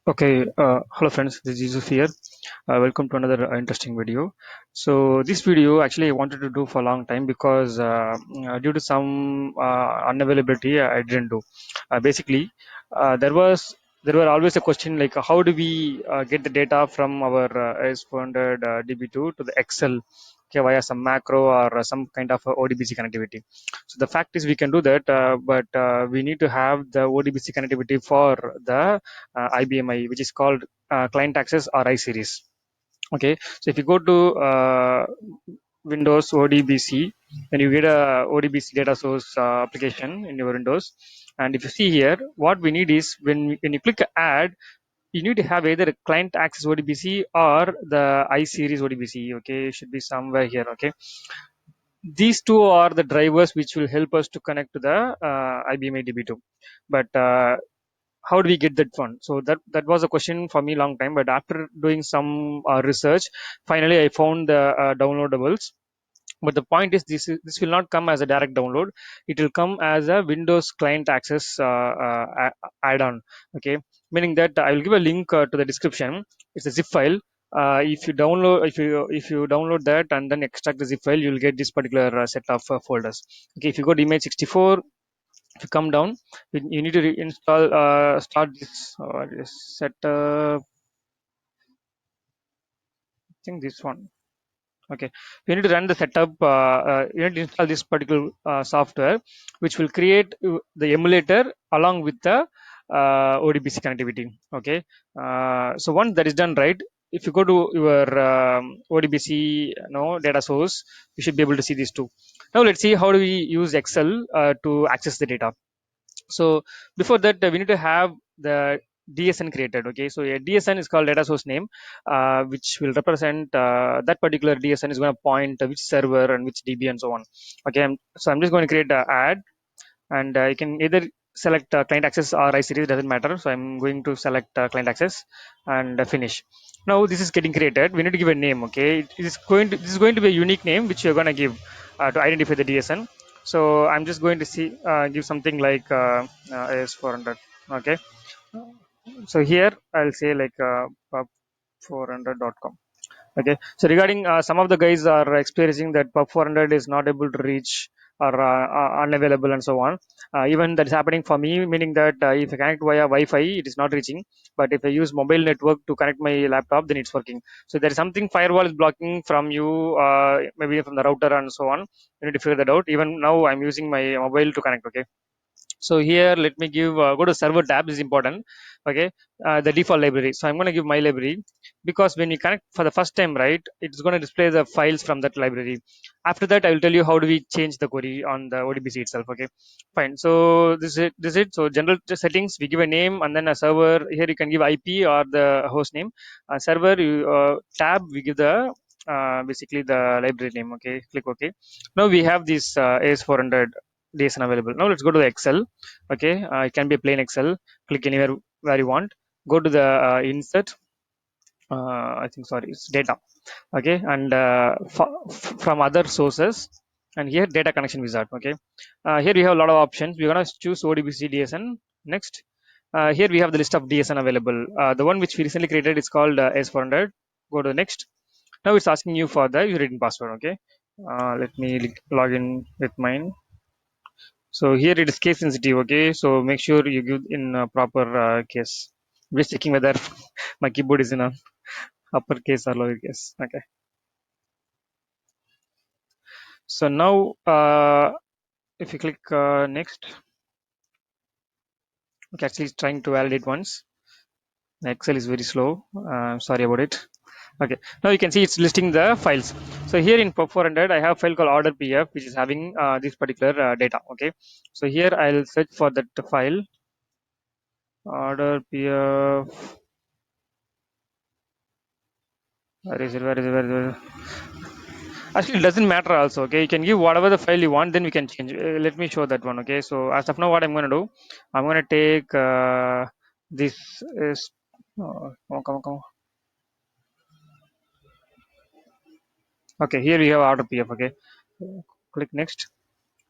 Okay, hello friends, this is Yusuf here. Welcome to another interesting video. So this video actually I wanted to do for a long time because due to some unavailability I didn't do. Basically, there were always a question like how do we get the data from our AS400 DB2 to the Excel, okay, via some macro or some kind of ODBC connectivity. So the fact is we can do that, but we need to have the ODBC connectivity for the IBMI, which is called client access or I series. Okay, so if you go to Windows ODBC, then you get a ODBC data source application in your Windows. And if you see here, what we need is when you click add, you need to have either a client access ODBC or the I series ODBC. Okay, it should be somewhere here. Okay, these two are the drivers which will help us to connect to the IBM DB2. But how do we get that one? So that was a question for me long time. But after doing some research, finally I found the downloadables. But the point is this will not come as a direct download. It will come as a Windows client access add-on. Okay, meaning that I will give a link to the description. It's a zip file. If you download that and then extract the zip file, you'll get this particular set of folders. Okay, if you go to image 64, if you come down, you need to reinstall start this setup. I think this one. Okay, you need to run the setup. You need to install this particular software, which will create the emulator along with the ODBC connectivity. Okay, so once that is done, right? If you go to your ODBC data source, you should be able to see these two. Now let's see how do we use Excel to access the data. So before that, we need to have the DSN created. Okay, so a DSN is called data source name, which will represent that particular DSN is going to point which server and which DB and so on. Okay, so I'm just going to create a add, and you can either select client access or I series, doesn't matter. So I'm going to select client access and finish. Now this is getting created. We need to give a name. Okay, this is going to be a unique name which you're going to give to identify the DSN. So I'm just going to give something like AS400. Okay, so here I'll say like pub400.com. Okay, so regarding some of the guys are experiencing that pub 400 is not able to reach or unavailable and so on. Even that is happening for me, meaning that if I connect via Wi-Fi, it is not reaching. But if I use mobile network to connect my laptop, then it's working. So there is something firewall is blocking from you, maybe from the router and so on. You need to figure that out. Even now, I'm using my mobile to connect. Okay, so here let me give go to server tab. This is important. Okay, the default library, so I'm going to give my library, because when we connect for the first time, right, it's going to display the files from that library. After that I will tell you how do we change the query on the ODBC itself. Okay, fine. So this is it. So general settings, we give a name, and then a server. Here you can give IP or the host name. Server tab, we give the basically the library name. Okay, click OK. Now we have this AS400 DSN available. Now let's go to the Excel. Okay, it can be a plain Excel. Click anywhere where you want. Go to the insert. I think, sorry, it's data. Okay, and from other sources, and here data connection wizard. Okay, here we have a lot of options. We're gonna choose ODBC DSN next. Here we have the list of DSN available. The one which we recently created is called S400. Go to the next. Now it's asking you for the username password. Okay, let me log in with mine. So here it is case sensitive. Okay, so make sure you give in a proper case. Just checking whether my keyboard is in a uppercase or lowercase. Okay, so now if you click next, okay, actually it's trying to validate once. The Excel is very slow. Sorry about it. Okay, now you can see it's listing the files. So here in pub 400 I have a file called order pf, which is having this particular data. Okay, so here I'll search for that file, order pf. Where is it? Where is it? Where is it? Actually, it doesn't matter also. Okay, you can give whatever the file you want, then we can change. Let me show that one. Okay, so as of now, what I'm going to do, I'm going to take this is. Come on, come on, come on. Okay, here we have order PF. Okay, click next,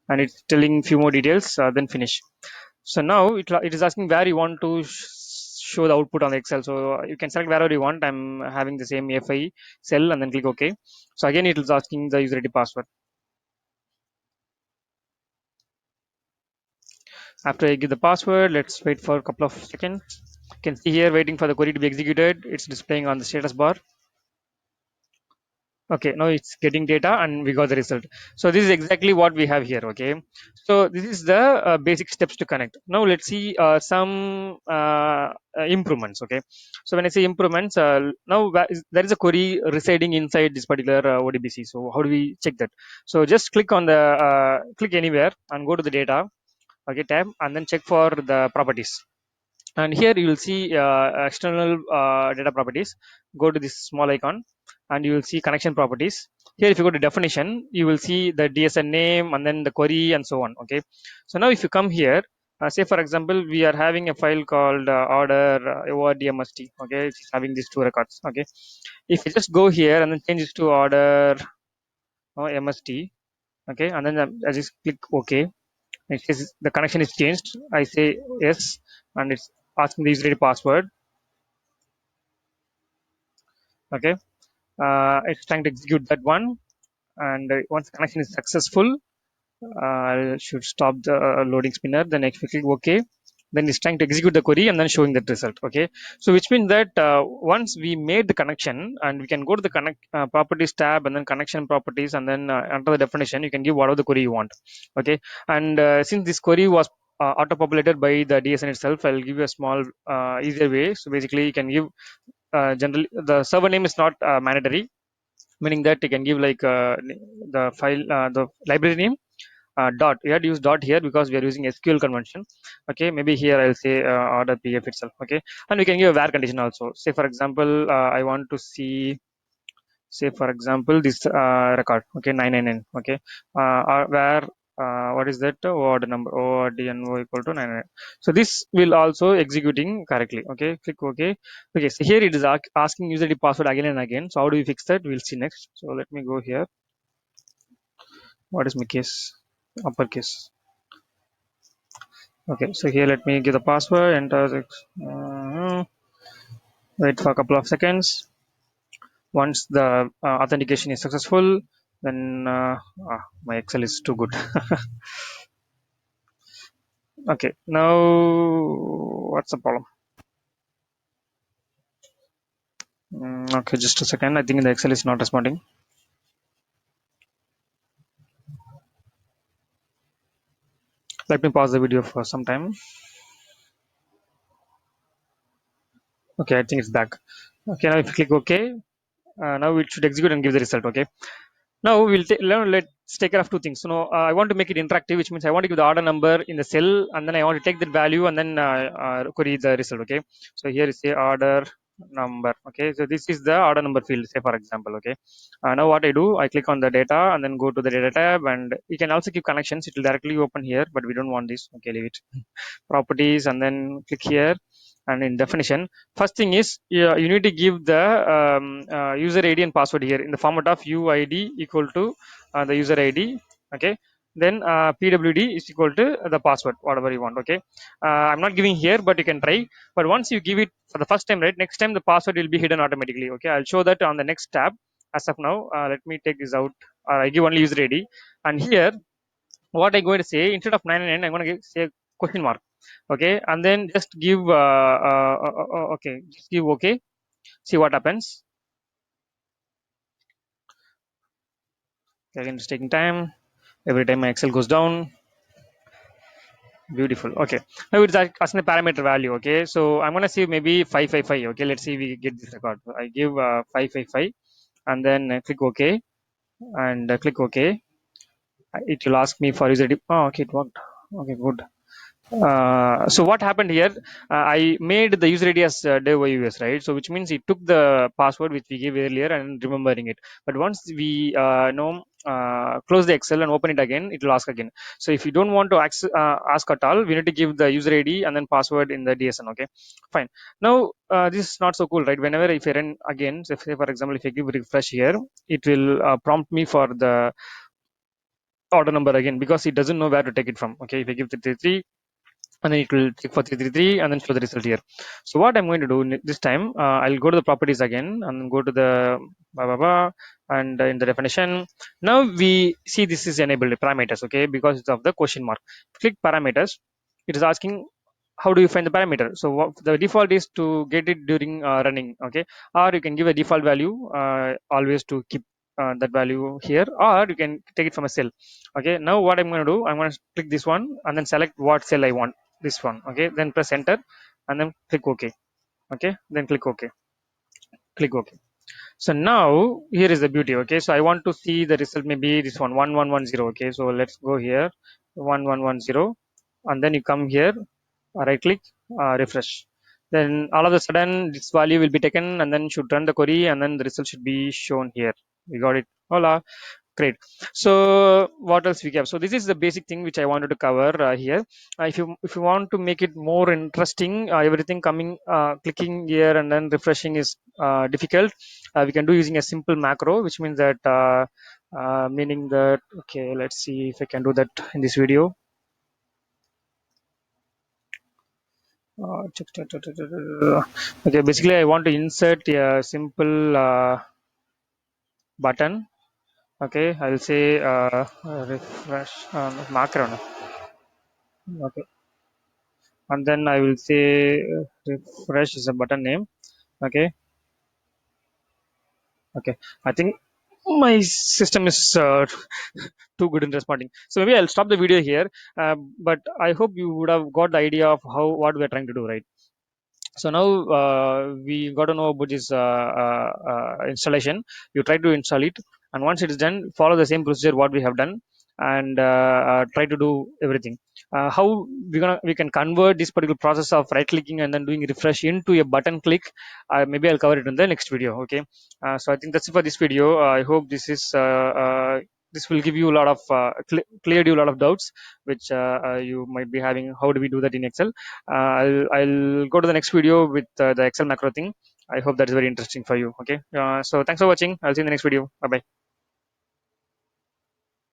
and it's telling few more details. Then finish. So now it is asking where you want to show the output on the Excel. So you can select wherever you want. I'm having the same FI cell and then click OK. So again, it is asking the user ID password. After I give the password, let's wait for a couple of seconds. You can see here waiting for the query to be executed. It's displaying on the status bar. Okay, now it's getting data and we got the result. So this is exactly what we have here. Okay, so this is the basic steps to connect. Now let's see some improvements. Okay, so when I say improvements, now there is a query residing inside this particular ODBC. So how do we check that? So just click on the click anywhere and go to the data, okay, tab, and then check for the properties. And here you will see external data properties. Go to this small icon and you will see connection properties. Here if you go to definition, you will see the DSN name and then the query and so on. Okay, so now if you come here, say for example we are having a file called order ordmst. Okay, it's having these two records. Okay, if you just go here and then change this to order mst. Okay, and then I just click OK. It says the connection is changed. I say yes, and it's asking the user ID password. Okay, it's trying to execute that one, and once the connection is successful, I should stop the loading spinner. Then I click OK. Then it's trying to execute the query and then showing that result. Okay, so which means that once we made the connection, and we can go to the connect properties tab and then connection properties, and then under the definition you can give whatever the query you want. Okay, and since this query was auto populated by the DSN itself, I'll give you a small easier way. So basically you can give generally the server name is not mandatory, meaning that you can give like the file the library name dot. We had to use dot here because we are using SQL convention. Okay, maybe here I'll say order pf itself. Okay, and we can give a where condition also. Say for example I want to see, say for example this record. Okay, 999. Okay, where what is that word number ordno equal to 999. So this will also executing correctly. Okay, click OK. Okay, so here it is asking user ID password again and again. So how do we fix that? We'll see next. So let me go here. What is my case? Uppercase. Okay, so here let me give the password, enter wait for a couple of seconds. Once the authentication is successful, then my Excel is too good. Okay, now what's the problem? Okay, just a second. I think the Excel is not responding. Let me pause the video for some time. Okay, I think it's back. Okay, now if you click OK, now it should execute and give the result. Okay, now let's take care of two things. So now I want to make it interactive, which means I want to give the order number in the cell, and then I want to take that value and then query the result. Okay, so here is the order number. Okay, so this is the order number field, say for example. Okay, now what I do, I click on the data and then go to the data tab, and you can also give connections. It will directly open here, but we don't want this. Okay, leave it. Properties, and then click here, and in definition, first thing is you need to give the user ID and password here in the format of uid equal to the user ID. Okay, then pwd is equal to the password, whatever you want. Okay, I'm not giving here, but you can try. But once you give it for the first time, right, next time the password will be hidden automatically. Okay, I'll show that on the next tab. As of now, let me take this out. I give only user ID, and here what I'm going to say, instead of 999, I'm going to say question mark. Okay, and then just give okay, just give OK. See what happens. Again, it's taking time. Every time my Excel goes down. Beautiful. Okay, now it's asking the parameter value. Okay, so I'm going to see maybe 555. Okay, let's see if we get this record. I give 555 and then click OK, and click OK. It will ask me for user ID. Oh, okay, it worked. Okay, good. So what happened here, I made the user ID as dev.ys, right? So which means it took the password which we gave earlier and remembering it. But once we close the Excel and open it again, it will ask again. So if you don't want to ask at all, we need to give the user ID and then password in the DSN. Okay, fine. Now this is not so cool, right? Whenever if I run again, so say for example if I give refresh here, it will prompt me for the order number again because it doesn't know where to take it from. Okay, if I give the 33, and then it will check for 333 and then show the result here. So what I'm going to do this time, I'll go to the properties again and go to the blah, blah, blah, and in the definition, now we see this is enabled parameters, okay, because of the question mark. Click parameters, it is asking how do you find the parameter. So what the default is to get it during running, okay, or you can give a default value always to keep that value here, or you can take it from a cell. Okay, now what I'm going to do, I'm going to click this one and then select what cell I want, this one, okay, then press enter and then click ok. Okay, then click ok, click ok. So now here is the beauty, okay, so I want to see the result, maybe this one 1110. Okay, so let's go here, 1110, and then you come here, right click, refresh. Then all of a sudden this value will be taken and then should run the query and then the result should be shown here. We got it. Hola. Great. So what else we have? So this is the basic thing which I wanted to cover here. If you want to make it more interesting, everything coming clicking here and then refreshing is difficult. We can do using a simple macro, which means that meaning that, okay, let's see if I can do that in this video. Okay, basically I want to insert a simple button. Okay, I will say refresh macro. Okay, and then I will say refresh is a button name. Okay, okay. I think my system is too good in responding. So maybe I'll stop the video here. But I hope you would have got the idea of how what we're trying to do, right? So now we got to know about this installation. You try to install it, and once it is done, follow the same procedure what we have done, and try to do everything. How we can convert this particular process of right clicking and then doing refresh into a button click, maybe I'll cover it in the next video. Okay, so I think that's it for this video. I hope this will give you a lot of cleared you a lot of doubts which you might be having. How do we do that in Excel? I'll go to the next video with the Excel macro thing. I hope that is very interesting for you. Okay. So thanks for watching. I'll see you in the next video. Bye bye.